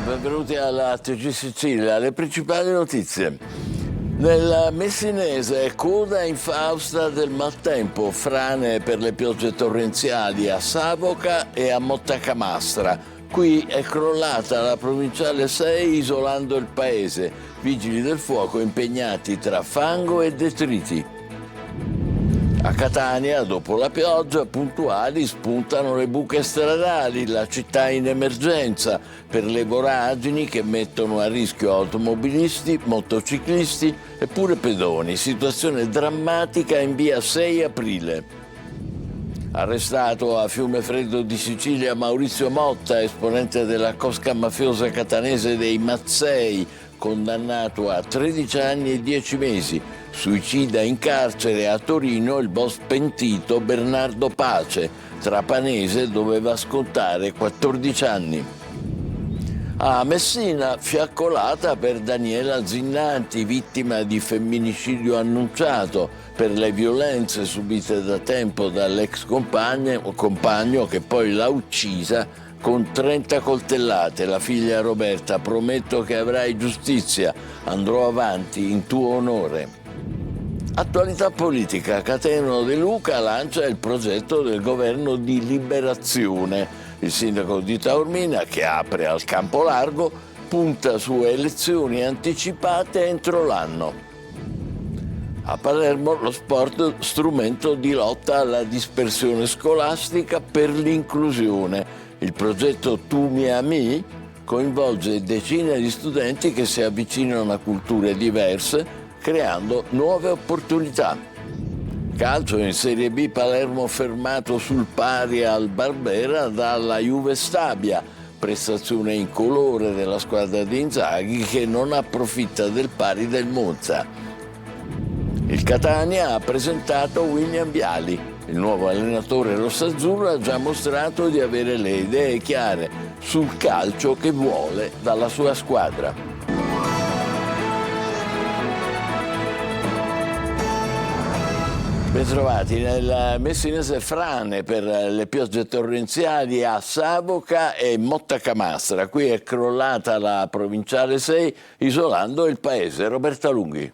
benvenuti alla TG Sicilia. Le principali notizie. Nel Messinese, coda infausta del maltempo, frane per le piogge torrenziali a Savoca e a Mottacamastra. Qui è crollata la provinciale 6 isolando il paese. Vigili del fuoco impegnati tra fango e detriti. A Catania, dopo la pioggia, puntuali spuntano le buche stradali, la città in emergenza per le voragini che mettono a rischio automobilisti, motociclisti e pure pedoni. Situazione drammatica in via 6 aprile. Arrestato a Fiumefreddo di Sicilia Maurizio Motta, esponente della cosca mafiosa catanese dei Mazzei, condannato a 13 anni e 10 mesi. Suicida in carcere a Torino il boss pentito Bernardo Pace, trapanese, doveva scontare 14 anni. A Messina, fiaccolata per Daniela Zinnanti, vittima di femminicidio annunciato per le violenze subite da tempo dall'ex compagno che poi l'ha uccisa con 30 coltellate. La figlia Roberta: prometto che avrai giustizia, andrò avanti in tuo onore. Attualità politica. Cateno De Luca lancia il progetto del governo di liberazione. Il sindaco di Taormina, che apre al campo largo, punta su elezioni anticipate entro l'anno. A Palermo lo sport strumento di lotta alla dispersione scolastica per l'inclusione. Il progetto Tu Mi Ami coinvolge decine di studenti che si avvicinano a culture diverse, creando nuove opportunità. Calcio in Serie B, Palermo fermato sul pari al Barbera dalla Juve Stabia, prestazione incolore della squadra di Inzaghi che non approfitta del pari del Monza. Il Catania ha presentato William Viali. Il nuovo allenatore rossazzurro ha già mostrato di avere le idee chiare sul calcio che vuole dalla sua squadra. Bentrovati. Nel Messinese, frane per le piogge torrenziali a Savoca e Mottacamastra. Qui è crollata la provinciale 6 isolando il paese. Roberta Lunghi.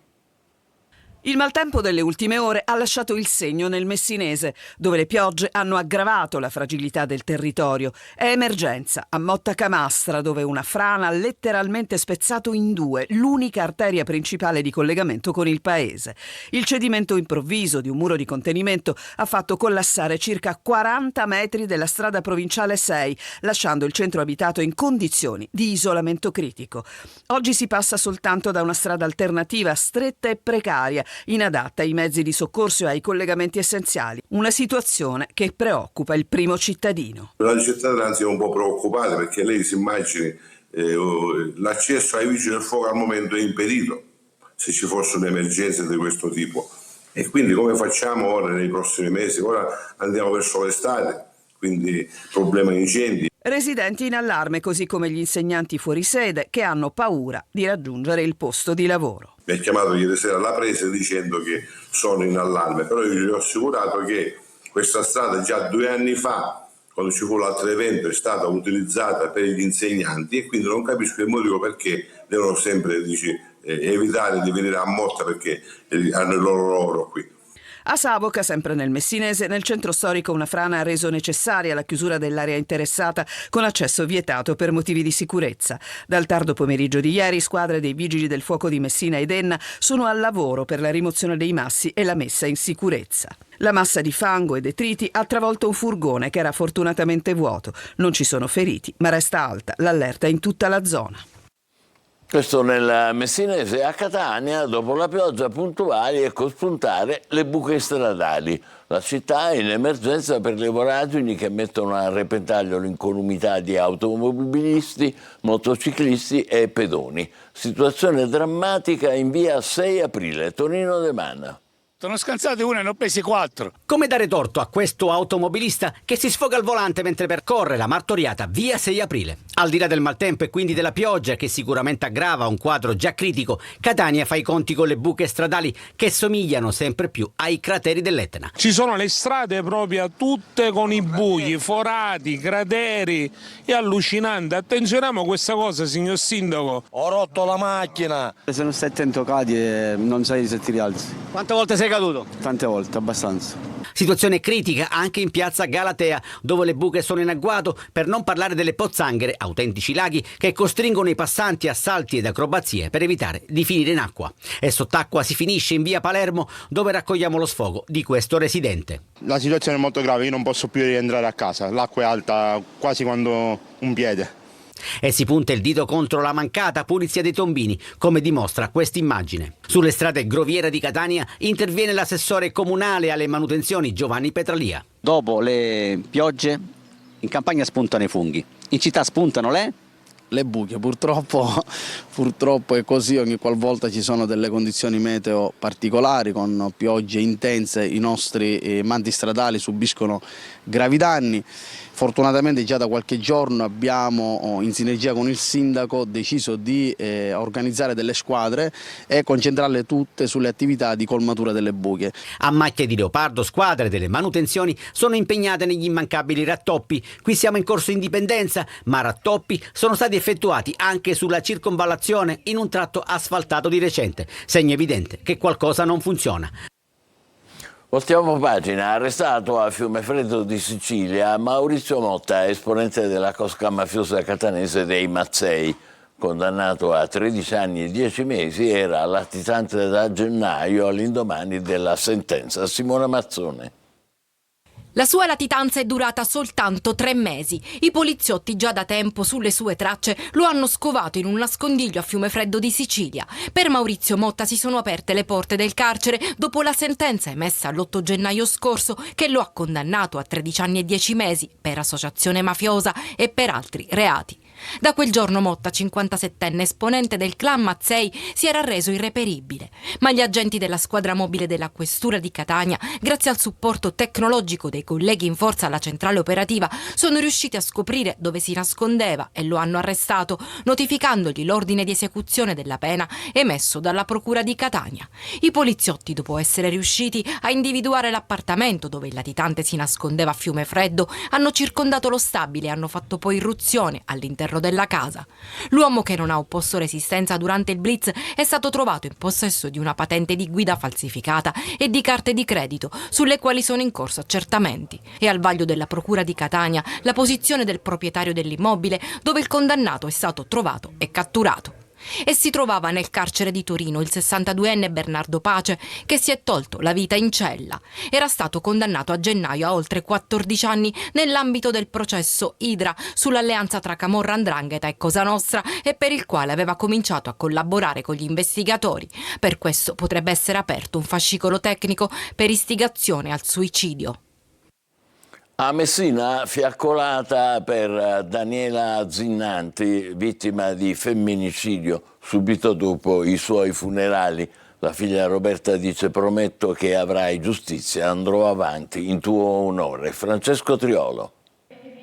Il maltempo delle ultime ore ha lasciato il segno nel Messinese, dove le piogge hanno aggravato la fragilità del territorio. È emergenza a Mottacamastra, dove una frana ha letteralmente spezzato in due l'unica arteria principale di collegamento con il paese. Il cedimento improvviso di un muro di contenimento ha fatto collassare circa 40 metri della strada provinciale 6, lasciando il centro abitato in condizioni di isolamento critico. Oggi si passa soltanto da una strada alternativa stretta e precaria, inadatta ai mezzi di soccorso e ai collegamenti essenziali. Una situazione che preoccupa il primo cittadino. La cittadinanza è un po' preoccupata perché lei si immagini l'accesso ai vigili del fuoco al momento è impedito se ci fosse un'emergenza di questo tipo. E quindi come facciamo ora nei prossimi mesi? Ora andiamo verso l'estate, quindi problema incendi. Residenti in allarme, così come gli insegnanti fuori sede che hanno paura di raggiungere il posto di lavoro. Mi ha chiamato ieri sera la presa dicendo che sono in allarme, però io gli ho assicurato che questa strada già 2 anni fa, quando ci fu l'altro evento, è stata utilizzata per gli insegnanti e quindi non capisco il motivo perché devono sempre evitare di venire a Motta perché hanno il loro lavoro qui. A Savoca, sempre nel Messinese, nel centro storico una frana ha reso necessaria la chiusura dell'area interessata con accesso vietato per motivi di sicurezza. Dal tardo pomeriggio di ieri, squadre dei Vigili del Fuoco di Messina ed Enna sono al lavoro per la rimozione dei massi e la messa in sicurezza. La massa di fango e detriti ha travolto un furgone che era fortunatamente vuoto. Non ci sono feriti, ma resta alta l'allerta in tutta la zona. Questo nel Messinese. A Catania, dopo la pioggia, puntuali, ecco spuntare le buche stradali. La città è in emergenza per le voragini che mettono a repentaglio l'incolumità di automobilisti, motociclisti e pedoni. Situazione drammatica in via 6 aprile. Tonino De Manna. Sono scansati uno e ne ho presi 4. Come dare torto a questo automobilista che si sfoga al volante mentre percorre la martoriata via 6 aprile? Al di là del maltempo e quindi della pioggia, che sicuramente aggrava un quadro già critico, Catania fa i conti con le buche stradali che somigliano sempre più ai crateri dell'Etna. Ci sono le strade proprio tutte con i buchi, forati, crateri, è allucinante. Attenzioniamo a questa cosa, signor Sindaco. Ho rotto la macchina. Se non stai attento cadi e non sai se ti rialzi. Quante volte sei caduto? Tante volte, abbastanza. Situazione critica anche in piazza Galatea, dove le buche sono in agguato, per non parlare delle pozzanghere, autentici laghi che costringono i passanti a salti ed acrobazie per evitare di finire in acqua. E sott'acqua si finisce in via Palermo, dove raccogliamo lo sfogo di questo residente. La situazione è molto grave, io non posso più rientrare a casa, l'acqua è alta quasi quando un piede. E si punta il dito contro la mancata pulizia dei tombini, come dimostra quest'immagine. Sulle strade Groviera di Catania interviene l'assessore comunale alle manutenzioni Giovanni Petralia. Dopo le piogge in campagna spuntano i funghi, in città spuntano Le buche, purtroppo è così, ogni qualvolta ci sono delle condizioni meteo particolari con piogge intense i nostri manti stradali subiscono gravi danni. Fortunatamente già da qualche giorno abbiamo, in sinergia con il sindaco, deciso di organizzare delle squadre e concentrarle tutte sulle attività di colmatura delle buche. A macchia di leopardo, squadre delle manutenzioni sono impegnate negli immancabili rattoppi. Qui siamo in corso Indipendenza, ma rattoppi sono stati effettuati anche sulla circonvallazione in un tratto asfaltato di recente, segno evidente che qualcosa non funziona. Voltiamo pagina. Arrestato a Fiumefreddo di Sicilia Maurizio Motta, esponente della cosca mafiosa catanese dei Mazzei. Condannato a 13 anni e 10 mesi, era latitante da gennaio all'indomani della sentenza. Simona Mazzone. La sua latitanza è durata soltanto 3 mesi. I poliziotti già da tempo sulle sue tracce lo hanno scovato in un nascondiglio a Fiumefreddo di Sicilia. Per Maurizio Motta si sono aperte le porte del carcere dopo la sentenza emessa l'8 gennaio scorso che lo ha condannato a 13 anni e 10 mesi per associazione mafiosa e per altri reati. Da quel giorno Motta, 57enne esponente del clan Mazzei, si era reso irreperibile. Ma gli agenti della squadra mobile della questura di Catania, grazie al supporto tecnologico dei colleghi in forza alla centrale operativa, sono riusciti a scoprire dove si nascondeva e lo hanno arrestato, notificandogli l'ordine di esecuzione della pena emesso dalla procura di Catania. I poliziotti, dopo essere riusciti a individuare l'appartamento dove il latitante si nascondeva a Fiumefreddo, hanno circondato lo stabile e hanno fatto poi irruzione all'interno della casa. L'uomo, che non ha opposto resistenza durante il blitz, è stato trovato in possesso di una patente di guida falsificata e di carte di credito sulle quali sono in corso accertamenti. E al vaglio della procura di Catania la posizione del proprietario dell'immobile dove il condannato è stato trovato e catturato. E si trovava nel carcere di Torino il 62enne Bernardo Pace, che si è tolto la vita in cella. Era stato condannato a gennaio a oltre 14 anni nell'ambito del processo Idra sull'alleanza tra Camorra 'Ndrangheta e Cosa Nostra, e per il quale aveva cominciato a collaborare con gli investigatori. Per questo potrebbe essere aperto un fascicolo tecnico per istigazione al suicidio. A Messina, fiaccolata per Daniela Zinnanti, vittima di femminicidio subito dopo i suoi funerali. La figlia Roberta dice: prometto che avrai giustizia, andrò avanti in tuo onore. Francesco Triolo.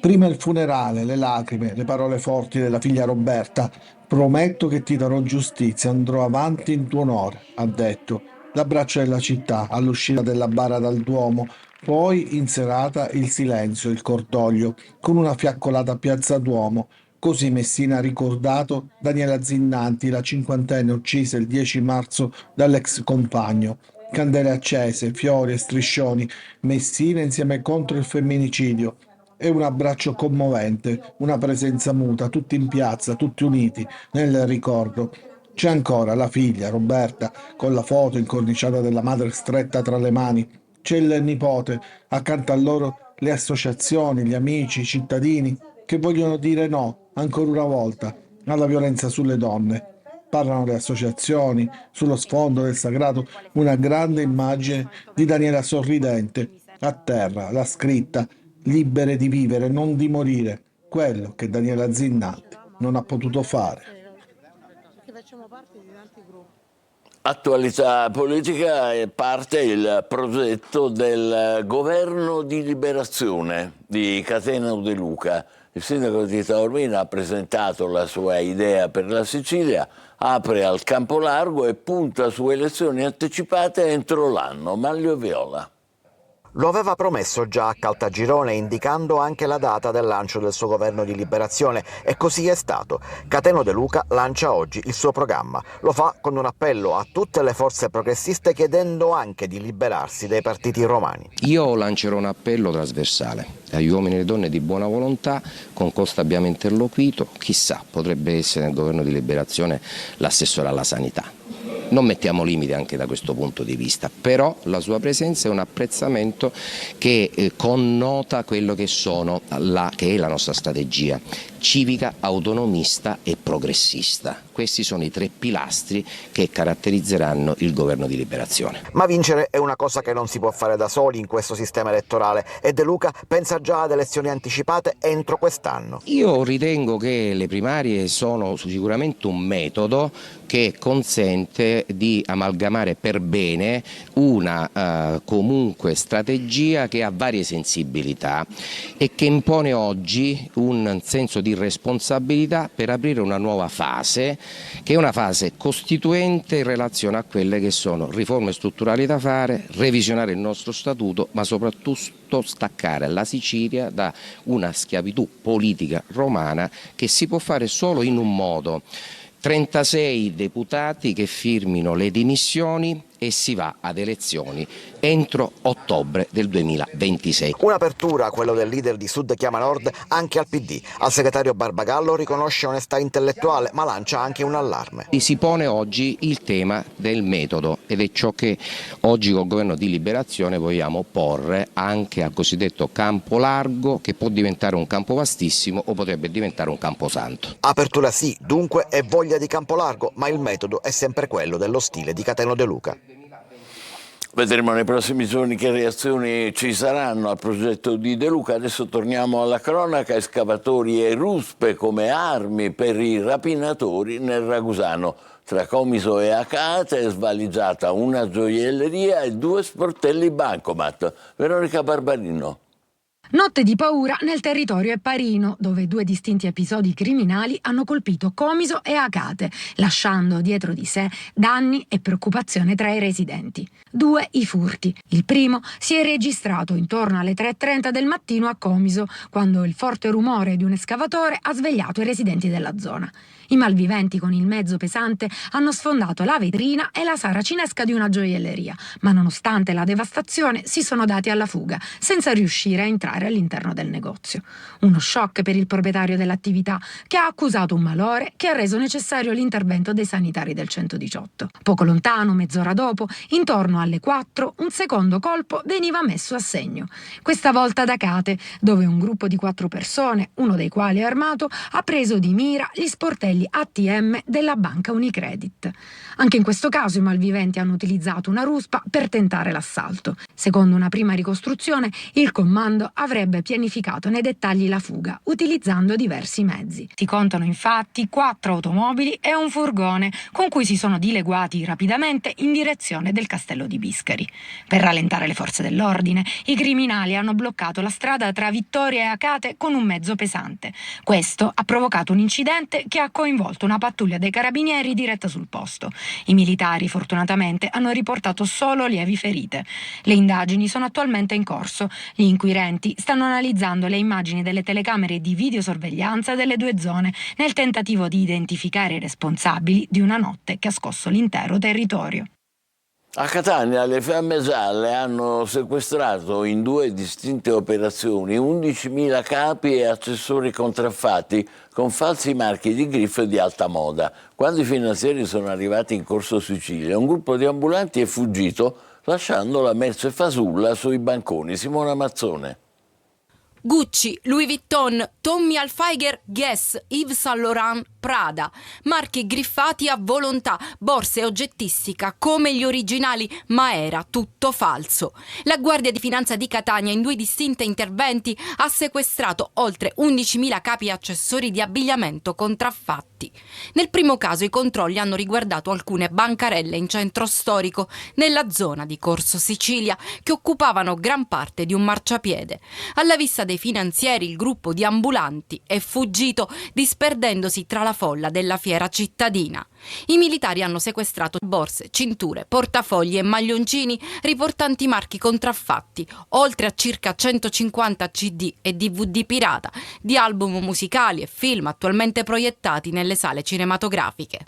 Prima il funerale, le lacrime, le parole forti della figlia Roberta. Prometto che ti darò giustizia, andrò avanti in tuo onore, ha detto. L'abbraccio della città all'uscita della bara dal Duomo. Poi in serata il silenzio, il cordoglio, con una fiaccolata a Piazza Duomo. Così Messina ha ricordato Daniela Zinnanti, la cinquantenne uccisa il 10 marzo dall'ex compagno. Candele accese, fiori e striscioni, Messina insieme contro il femminicidio. E un abbraccio commovente, una presenza muta, tutti in piazza, tutti uniti nel ricordo. C'è ancora la figlia Roberta con la foto incorniciata della madre stretta tra le mani. C'è il nipote, accanto a loro le associazioni, gli amici, i cittadini che vogliono dire no, ancora una volta, alla violenza sulle donne. Parlano le associazioni, sullo sfondo del sagrato una grande immagine di Daniela sorridente, a terra, la scritta: libere di vivere, non di morire, quello che Daniela Zinnanti non ha potuto fare. Attualità politica, e parte il progetto del governo di liberazione di Catena De Luca. Il sindaco di Taormina ha presentato la sua idea per la Sicilia, apre al campo largo e punta su elezioni anticipate entro l'anno. Maglio Viola. Lo aveva promesso già a Caltagirone, indicando anche la data del lancio del suo governo di liberazione, e così è stato. Cateno De Luca lancia oggi il suo programma. Lo fa con un appello a tutte le forze progressiste, chiedendo anche di liberarsi dai partiti romani. Io lancerò un appello trasversale agli uomini e alle donne di buona volontà. Con Costa abbiamo interloquito, chissà, potrebbe essere nel governo di liberazione l'assessore alla sanità. Non mettiamo limiti anche da questo punto di vista, però la sua presenza è un apprezzamento che connota quello che è la nostra strategia civica, autonomista e progressista. Questi sono i 3 pilastri che caratterizzeranno il governo di liberazione. Ma vincere è una cosa che non si può fare da soli in questo sistema elettorale, e De Luca pensa già ad elezioni anticipate entro quest'anno. Io ritengo che le primarie sono sicuramente un metodo che consente di amalgamare per bene una comunque strategia che ha varie sensibilità e che impone oggi un senso di responsabilità per aprire una nuova fase, che è una fase costituente in relazione a quelle che sono riforme strutturali da fare, revisionare il nostro statuto, ma soprattutto staccare la Sicilia da una schiavitù politica romana che si può fare solo in un modo: 36 deputati che firmino le dimissioni e si va ad elezioni entro ottobre del 2026. Un'apertura, quello del leader di Sud Chiama Nord, anche al PD. Al segretario Barbagallo riconosce onestà intellettuale, ma lancia anche un allarme. Si pone oggi il tema del metodo, ed è ciò che oggi col governo di liberazione vogliamo porre anche al cosiddetto campo largo, che può diventare un campo vastissimo o potrebbe diventare un campo santo. Apertura sì, dunque, e voglia di campo largo, ma il metodo è sempre quello dello stile di Cateno De Luca. Vedremo nei prossimi giorni che reazioni ci saranno al progetto di De Luca. Adesso torniamo alla cronaca. Escavatori e ruspe come armi per i rapinatori nel Ragusano. Tra Comiso e Acate è svaligiata una gioielleria e 2 sportelli bancomat. Veronica Barbarino. Notte di paura nel territorio epparino, dove 2 distinti episodi criminali hanno colpito Comiso e Acate, lasciando dietro di sé danni e preoccupazione tra i residenti. 2 i furti. Il primo si è registrato intorno alle 3:30 del mattino a Comiso, quando il forte rumore di un escavatore ha svegliato i residenti della zona. I malviventi con il mezzo pesante hanno sfondato la vetrina e la saracinesca di una gioielleria, ma nonostante la devastazione si sono dati alla fuga, senza riuscire a entrare all'interno del negozio. Uno shock per il proprietario dell'attività, che ha accusato un malore che ha reso necessario l'intervento dei sanitari del 118. Poco lontano, mezz'ora dopo, intorno alle 4, un secondo colpo veniva messo a segno. Questa volta da Acate, dove un gruppo di 4 persone, uno dei quali armato, ha preso di mira gli sportelli ATM della banca Unicredit. Anche in questo caso i malviventi hanno utilizzato una ruspa per tentare l'assalto. Secondo una prima ricostruzione, il comando avrebbe pianificato nei dettagli la fuga, utilizzando diversi mezzi. Si contano infatti 4 automobili e un furgone, con cui si sono dileguati rapidamente in direzione del castello di Biscari. Per rallentare le forze dell'ordine, i criminali hanno bloccato la strada tra Vittoria e Acate con un mezzo pesante. Questo ha provocato un incidente che ha coinvolto una pattuglia dei carabinieri diretta sul posto. I militari fortunatamente hanno riportato solo lievi ferite. Le indagini sono attualmente in corso. Gli inquirenti stanno analizzando le immagini delle telecamere di videosorveglianza delle 2 zone nel tentativo di identificare i responsabili di una notte che ha scosso l'intero territorio. A Catania le Fiamme Gialle hanno sequestrato in 2 distinte operazioni 11.000 capi e accessori contraffatti con falsi marchi di Griff di alta moda. Quando i finanzieri sono arrivati in Corso Sicilia, un gruppo di ambulanti è fuggito lasciando la merce fasulla sui banconi. Simona Mazzone. Gucci, Louis Vuitton, Tommy Hilfiger, Guess, Yves Saint Laurent, Prada, marchi griffati a volontà, borse e oggettistica come gli originali, ma era tutto falso. La Guardia di Finanza di Catania in 2 distinti interventi ha sequestrato oltre 11.000 capi e accessori di abbigliamento contraffatti. Nel primo caso i controlli hanno riguardato alcune bancarelle in centro storico, nella zona di Corso Sicilia, che occupavano gran parte di un marciapiede. Alla vista dei dei finanzieri il gruppo di ambulanti è fuggito, disperdendosi tra la folla della fiera cittadina. I militari hanno sequestrato borse, cinture, portafogli e maglioncini riportanti marchi contraffatti, oltre a circa 150 CD e DVD pirata di album musicali e film attualmente proiettati nelle sale cinematografiche.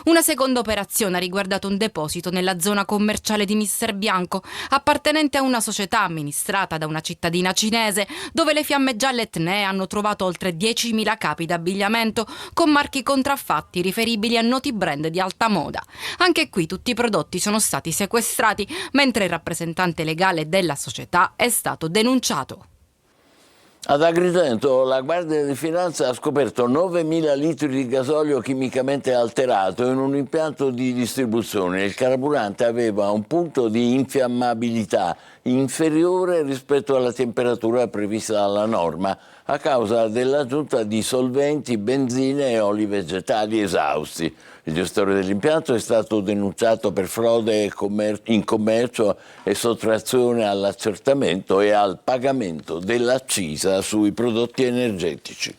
Una seconda operazione ha riguardato un deposito nella zona commerciale di Mister Bianco, appartenente a una società amministrata da una cittadina cinese, dove le fiamme gialle etnee hanno trovato oltre 10.000 capi d'abbigliamento con marchi contraffatti riferibili a noti brand di alta moda. Anche qui tutti i prodotti sono stati sequestrati, mentre il rappresentante legale della società è stato denunciato. Ad Agrigento la Guardia di Finanza ha scoperto 9.000 litri di gasolio chimicamente alterato in un impianto di distribuzione. Il carburante aveva un punto di infiammabilità inferiore rispetto alla temperatura prevista dalla norma a causa dell'aggiunta di solventi, benzine e oli vegetali esausti. Il gestore dell'impianto è stato denunciato per frode in commercio e sottrazione all'accertamento e al pagamento dell'accisa sui prodotti energetici.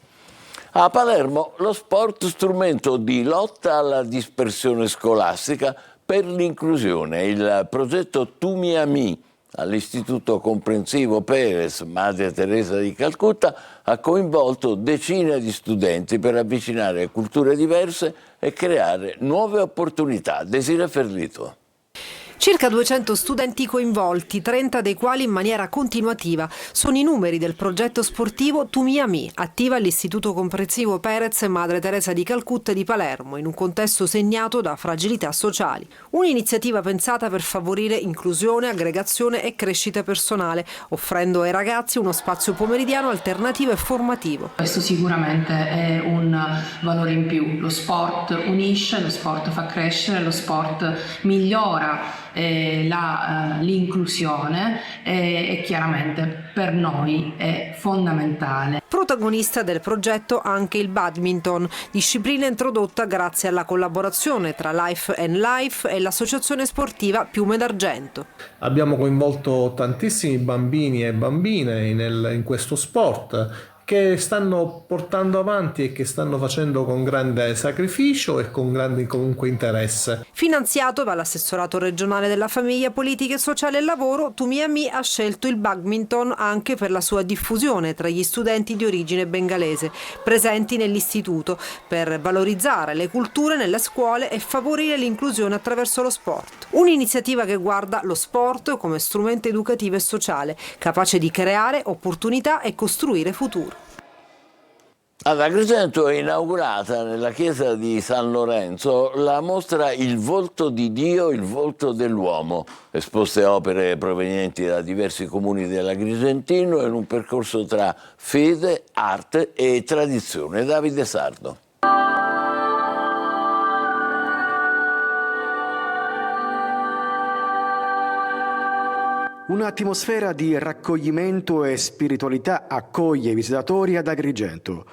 A Palermo lo sport strumento di lotta alla dispersione scolastica per l'inclusione. Il progetto Tu Mia Mi all'Istituto Comprensivo Perez Madre Teresa di Calcutta ha coinvolto decine di studenti per avvicinare culture diverse e creare nuove opportunità. Desiree Ferlito. Circa 200 studenti coinvolti, 30 dei quali in maniera continuativa. Sono i numeri del progetto sportivo Tu Mia Mi, attiva all'Istituto Comprensivo Perez Madre Teresa di Calcutta di Palermo, in un contesto segnato da fragilità sociali. Un'iniziativa pensata per favorire inclusione, aggregazione e crescita personale, offrendo ai ragazzi uno spazio pomeridiano alternativo e formativo. Questo sicuramente è un valore in più. Lo sport unisce, lo sport fa crescere, lo sport migliora l'inclusione e chiaramente per noi è fondamentale. Protagonista del progetto anche il badminton, disciplina introdotta grazie alla collaborazione tra Life and Life e l'associazione sportiva Piume d'Argento. Abbiamo coinvolto tantissimi bambini e bambine in questo sport che stanno portando avanti e che stanno facendo con grande sacrificio e con grande comunque interesse. Finanziato dall'assessorato regionale della famiglia, politica sociale e lavoro, Tu Mia Mi ha scelto il badminton anche per la sua diffusione tra gli studenti di origine bengalese presenti nell'istituto, per valorizzare le culture nelle scuole e favorire l'inclusione attraverso lo sport. Un'iniziativa che guarda lo sport come strumento educativo e sociale, capace di creare opportunità e costruire futuro. Ad Agrigento è inaugurata nella chiesa di San Lorenzo la mostra Il volto di Dio, il volto dell'uomo, esposte opere provenienti da diversi comuni dell'Agrigentino in un percorso tra fede, arte e tradizione. Davide Sardo. Un'atmosfera di raccoglimento e spiritualità accoglie i visitatori ad Agrigento.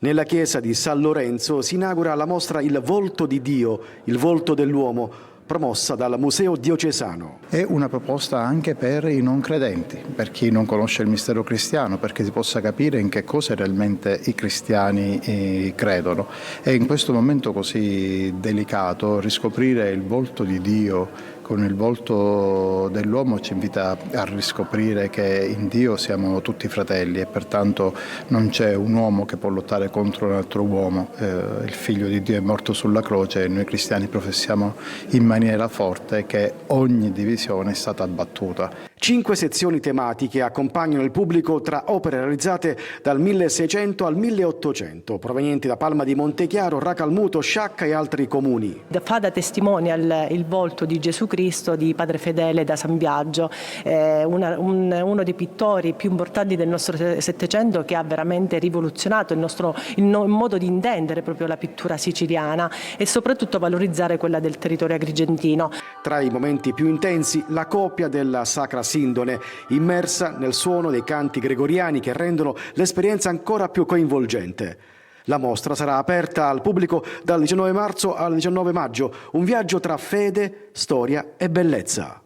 Nella chiesa di San Lorenzo si inaugura la mostra Il volto di Dio, il volto dell'uomo, promossa dal Museo Diocesano. È una proposta anche per i non credenti, per chi non conosce il mistero cristiano, perché si possa capire in che cosa realmente i cristiani credono. E in questo momento così delicato riscoprire il volto di Dio con il volto dell'uomo ci invita a riscoprire che in Dio siamo tutti fratelli e pertanto non c'è un uomo che può lottare contro un altro uomo. Il figlio di Dio è morto sulla croce e noi cristiani professiamo in maniera forte che ogni divisione è stata abbattuta. 5 sezioni tematiche accompagnano il pubblico tra opere realizzate dal 1600 al 1800, provenienti da Palma di Montechiaro, Racalmuto, Sciacca e altri comuni. Fa da testimonial il volto di Gesù Cristo di Padre Fedele da San Biagio, uno dei pittori più importanti del nostro Settecento, che ha veramente rivoluzionato il modo di intendere proprio la pittura siciliana e soprattutto valorizzare quella del territorio agrigentino. Tra i momenti più intensi, la coppia della Sacra Sindone, immersa nel suono dei canti gregoriani che rendono l'esperienza ancora più coinvolgente. La mostra sarà aperta al pubblico dal 19 marzo al 19 maggio, un viaggio tra fede, storia e bellezza.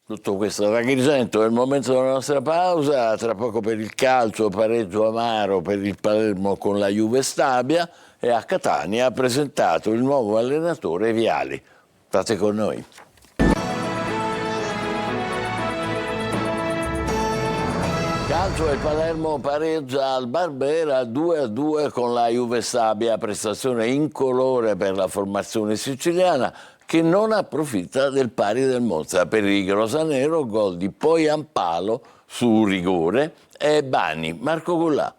Tutto questo da Agrigento, è il momento della nostra pausa, tra poco per il calcio, pareggio amaro per il Palermo con la Juve Stabia, e a Catania ha presentato il nuovo allenatore Viali. State con noi. Calcio, e Palermo pareggia al Barbera 2-2 con la Juve Stabia, prestazione incolore per la formazione siciliana, che non approfitta del pari del Monza. Per i rosanero, gol di Poyampalo su rigore e Bani. Marco Gullà.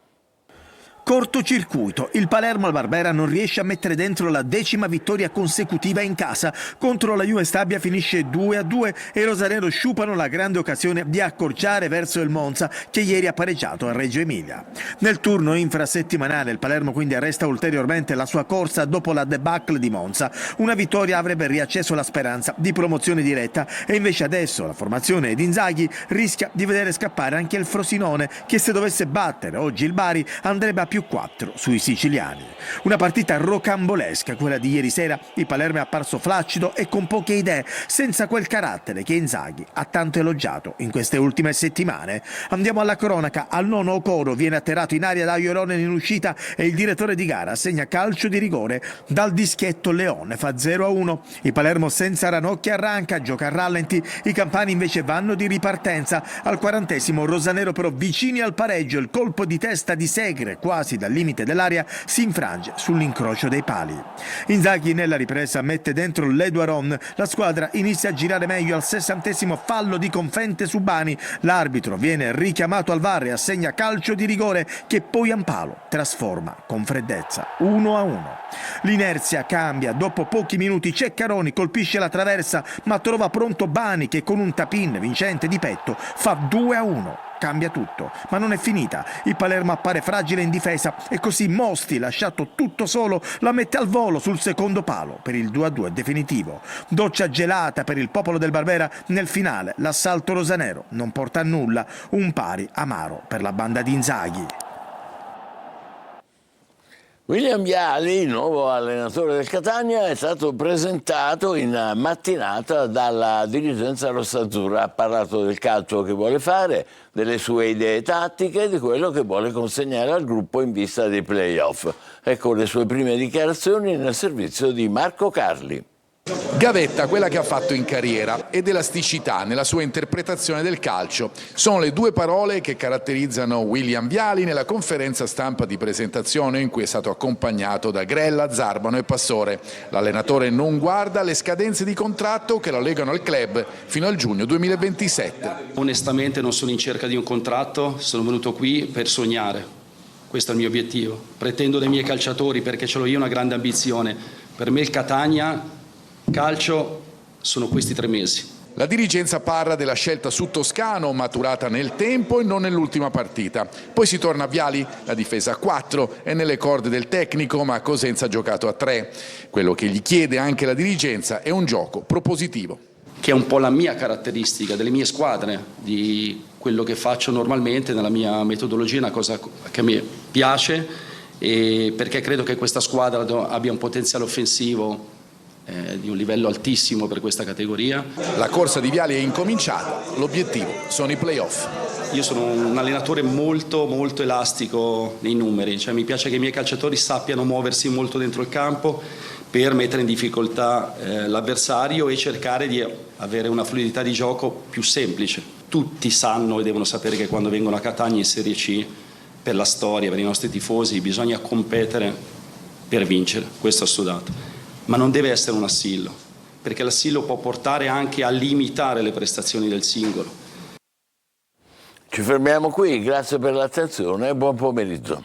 Cortocircuito, il Palermo al Barbera non riesce a mettere dentro la 10ª vittoria consecutiva in casa. Contro la Juve Stabia finisce 2-2 e i rosanero sciupano la grande occasione di accorciare verso il Monza, che ieri ha pareggiato a Reggio Emilia. Nel turno infrasettimanale il Palermo quindi arresta ulteriormente la sua corsa dopo la debacle di Monza. Una vittoria avrebbe riacceso la speranza di promozione diretta, e invece adesso la formazione di Inzaghi rischia di vedere scappare anche il Frosinone, che se dovesse battere oggi il Bari andrebbe a +4 sui siciliani. Una partita rocambolesca quella di ieri sera. Il Palermo è apparso flaccido e con poche idee, senza quel carattere che Inzaghi ha tanto elogiato in queste ultime settimane. Andiamo alla cronaca. Al nono Okoro viene atterrato in aria da Ioronen in uscita e il direttore di gara segna calcio di rigore. Dal dischietto Leone fa 0-1. Il Palermo senza Ranocchi arranca, gioca a rallenti. I campani invece vanno di ripartenza. Al 40° rosanero però vicini al pareggio. Il colpo di testa di Segre, quasi dal limite dell'area, si infrange sull'incrocio dei pali. Inzaghi nella ripresa mette dentro l'Eduaron. La squadra inizia a girare meglio. Al 60° fallo di Confente su Bani. L'arbitro viene richiamato al VAR e assegna calcio di rigore che Poyampalo trasforma con freddezza. 1-1. L'inerzia cambia. Dopo pochi minuti Ceccaroni colpisce la traversa, ma trova pronto Bani, che con un tap-in vincente di petto fa 2-1. Cambia tutto, ma non è finita. Il Palermo appare fragile in difesa e così Mosti, lasciato tutto solo, la mette al volo sul secondo palo per il 2-2 definitivo. Doccia gelata per il popolo del Barbera nel finale. L'assalto rosanero non porta a nulla, un pari amaro per la banda di Inzaghi. William Viali, il nuovo allenatore del Catania, è stato presentato in mattinata dalla dirigenza rossazzurra. Ha parlato del calcio che vuole fare, delle sue idee tattiche e di quello che vuole consegnare al gruppo in vista dei play-off. Ecco le sue prime dichiarazioni nel servizio di Marco Carli. Gavetta, quella che ha fatto in carriera, ed elasticità nella sua interpretazione del calcio sono le due parole che caratterizzano William Viali nella conferenza stampa di presentazione in cui è stato accompagnato da Grella, Zarbano e Pastore. L'allenatore non guarda le scadenze di contratto che lo legano al club fino al giugno 2027. Onestamente non sono in cerca di un contratto, sono venuto qui per sognare. Questo è il mio obiettivo. Pretendo dai miei calciatori, perché ce l'ho io, una grande ambizione. Per me il Catania calcio sono questi 3 mesi. La dirigenza parla della scelta su Toscano, maturata nel tempo e non nell'ultima partita. Poi si torna a Viali, la difesa a 4 è nelle corde del tecnico, ma Cosenza ha giocato a 3. Quello che gli chiede anche la dirigenza è un gioco propositivo. Che è un po' la mia caratteristica, delle mie squadre, di quello che faccio normalmente nella mia metodologia, una cosa che a me piace, e perché credo che questa squadra abbia un potenziale offensivo di un livello altissimo per questa categoria. La corsa di Viali è incominciata, l'obiettivo sono i play-off. Io sono un allenatore molto elastico nei numeri, cioè mi piace che i miei calciatori sappiano muoversi molto dentro il campo per mettere in difficoltà l'avversario e cercare di avere una fluidità di gioco più semplice. Tutti sanno e devono sapere che quando vengono a Catania in Serie C, per la storia, per i nostri tifosi, bisogna competere per vincere, questo è assodato. Ma non deve essere un assillo, perché l'assillo può portare anche a limitare le prestazioni del singolo. Ci fermiamo qui, grazie per l'attenzione e buon pomeriggio.